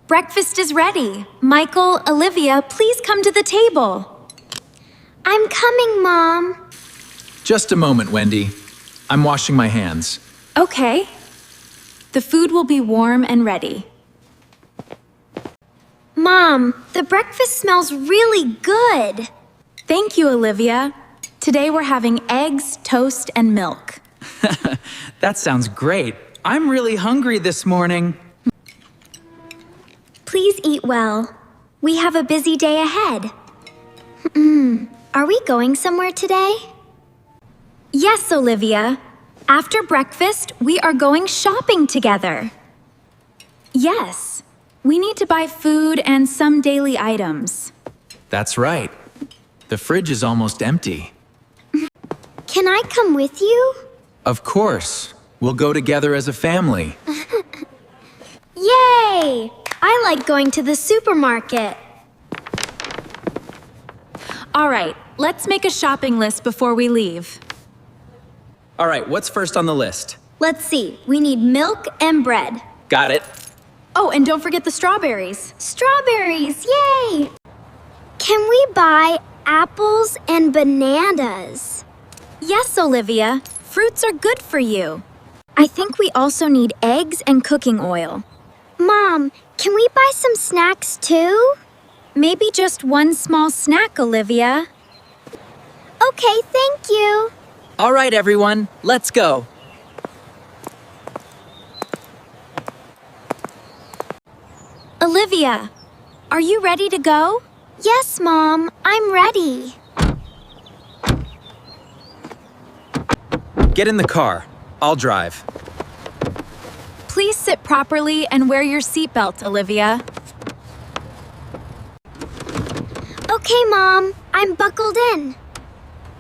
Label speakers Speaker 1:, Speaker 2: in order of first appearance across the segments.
Speaker 1: Breakfast is ready. Michael, Olivia, please come to the table.
Speaker 2: I'm coming, Mom.
Speaker 3: Just a moment, Wendy. I'm washing my hands.
Speaker 1: Okay. The food will be warm and ready.
Speaker 2: Mom, the breakfast smells really good.
Speaker 1: Thank you, Olivia. Today we're having eggs, toast, and milk.
Speaker 4: That sounds great. I'm really hungry this morning.
Speaker 2: Please eat well. We have a busy day ahead. Are we going somewhere today?
Speaker 1: Yes, Olivia. After breakfast, we are going shopping together. Yes, we need to buy food and some daily items.
Speaker 3: That's right. The fridge is almost empty.
Speaker 2: Can I come with you?
Speaker 3: Of course. We'll go together as a family.
Speaker 2: Yay! I like going to the supermarket.
Speaker 1: All right, let's make a shopping list before we leave.
Speaker 4: All right, what's first on the list?
Speaker 2: Let's see. We need milk and bread.
Speaker 4: Got it.
Speaker 1: Oh, and don't forget the strawberries.
Speaker 2: Strawberries! Yay! Can we buy apples and bananas?
Speaker 1: Yes, Olivia. Fruits are good for you. I think we also need eggs and cooking oil.
Speaker 2: Mom, can we buy some snacks too?
Speaker 1: Maybe just one small snack, Olivia.
Speaker 2: Okay, thank you.
Speaker 4: All right, everyone, let's go.
Speaker 1: Olivia, are you ready to go?
Speaker 2: Yes, Mom, I'm ready.
Speaker 4: Get in the car. I'll drive.
Speaker 1: Please sit properly and wear your seatbelt, Olivia.
Speaker 2: Okay, Mom, I'm buckled in.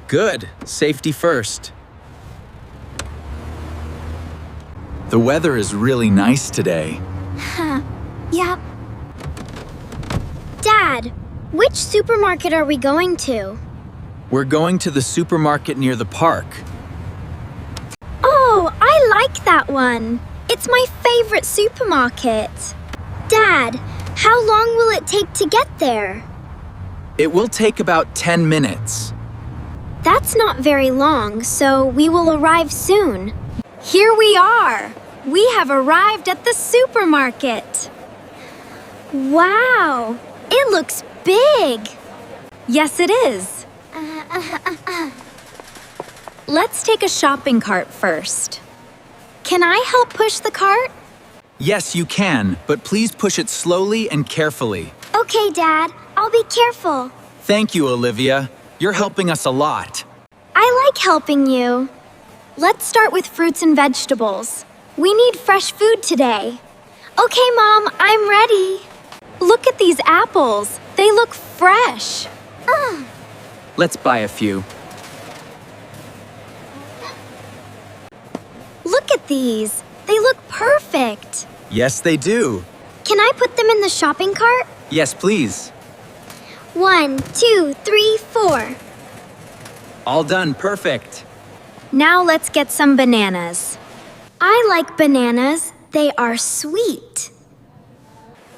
Speaker 4: Good. Safety first.
Speaker 3: The weather is really nice today.
Speaker 2: Yep. Dad, which supermarket are we going to?
Speaker 3: We're going to the supermarket near the park.
Speaker 2: Oh, I like that one. It's my favorite supermarket. Dad, how long will it take to get there?
Speaker 3: It will take about 10 minutes.
Speaker 2: That's not very long, so we will arrive soon.
Speaker 1: Here we are. We have arrived at the supermarket.
Speaker 2: Wow, it looks big.
Speaker 1: Yes, it is. Let's take a shopping cart first.
Speaker 2: Can I help push the cart?
Speaker 3: Yes, you can, but please push it slowly and carefully.
Speaker 2: Okay, Dad, I'll be careful.
Speaker 3: Thank you, Olivia. You're helping us a lot.
Speaker 2: I like helping you.
Speaker 1: Let's start with fruits and vegetables.
Speaker 2: We need fresh food today. Okay, Mom, I'm ready.
Speaker 1: Look at these apples. They look fresh.
Speaker 4: Let's buy a few.
Speaker 2: Look at these. They look perfect.
Speaker 3: Yes, they do.
Speaker 2: Can I put them in the shopping cart?
Speaker 3: Yes, please.
Speaker 2: 1, 2, 3, 4.
Speaker 4: All done. Perfect.
Speaker 1: Now let's get some bananas.
Speaker 2: I like bananas. They are sweet.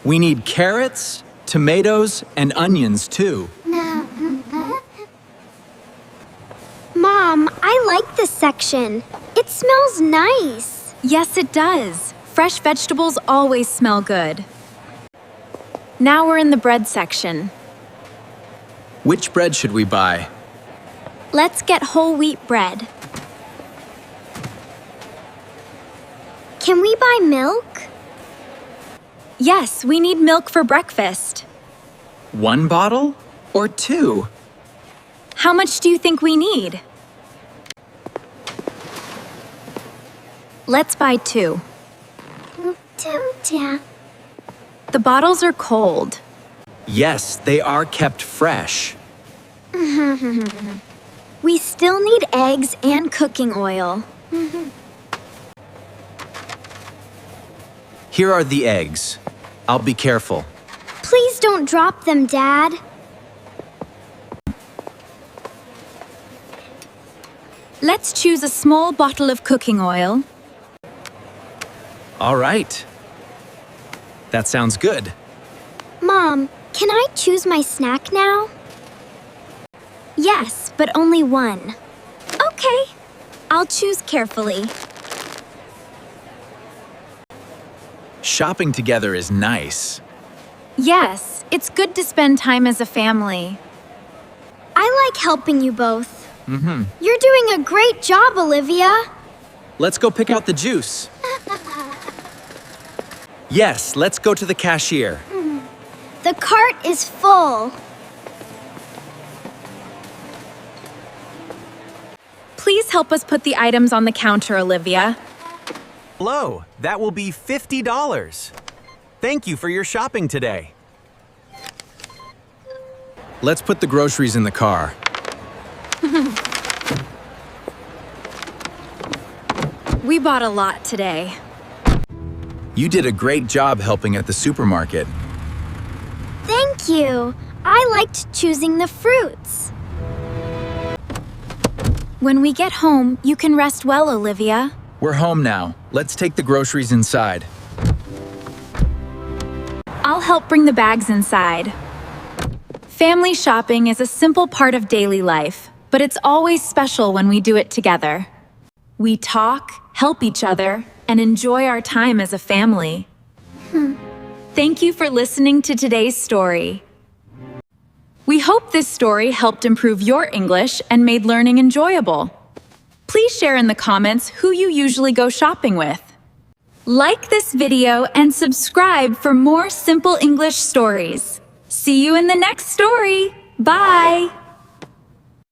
Speaker 3: We need carrots, tomatoes, and onions, too.
Speaker 2: Mom, I like this section. It smells nice.
Speaker 1: Yes, it does. Fresh vegetables always smell good. Now we're in the bread section.
Speaker 3: Which bread should we buy?
Speaker 1: Let's get whole wheat bread.
Speaker 2: Can we buy milk?
Speaker 1: Yes, we need milk for breakfast.
Speaker 3: 1 bottle or 2?
Speaker 1: How much do you think we need? Let's buy 2.
Speaker 2: 2.
Speaker 1: The bottles are cold.
Speaker 3: Yes, they are kept fresh.
Speaker 1: We still need eggs and cooking oil.
Speaker 3: Here are the eggs. I'll be careful.
Speaker 2: Please don't drop them, Dad.
Speaker 1: Let's choose a small bottle of cooking oil.
Speaker 3: All right. That sounds good.
Speaker 2: Mom, can I choose my snack now?
Speaker 1: Yes, but only one. Okay. I'll choose carefully.
Speaker 3: Shopping together is nice.
Speaker 1: Yes, it's good to spend time as a family.
Speaker 2: I like helping you both. You're doing a great job, Olivia.
Speaker 3: Let's go pick out the juice. Yes, let's go to the cashier.
Speaker 2: The cart is full.
Speaker 1: Please help us put the items on the counter, Olivia.
Speaker 5: Hello, that will be $50. Thank you for your shopping today.
Speaker 3: Let's put the groceries in the car.
Speaker 1: We bought a lot today.
Speaker 3: You did a great job helping at the supermarket.
Speaker 2: Thank you. I liked choosing the fruits.
Speaker 1: When we get home, you can rest well, Olivia.
Speaker 3: We're home now. Let's take the groceries inside.
Speaker 1: I'll help bring the bags inside. Family shopping is a simple part of daily life, but it's always special when we do it together. We talk, help each other, and enjoy our time as a family. Thank you for listening to today's story. We hope this story helped improve your English and made learning enjoyable. Please share in the comments who you usually go shopping with. Like this video and subscribe for more simple English stories. See you in the next story. Bye!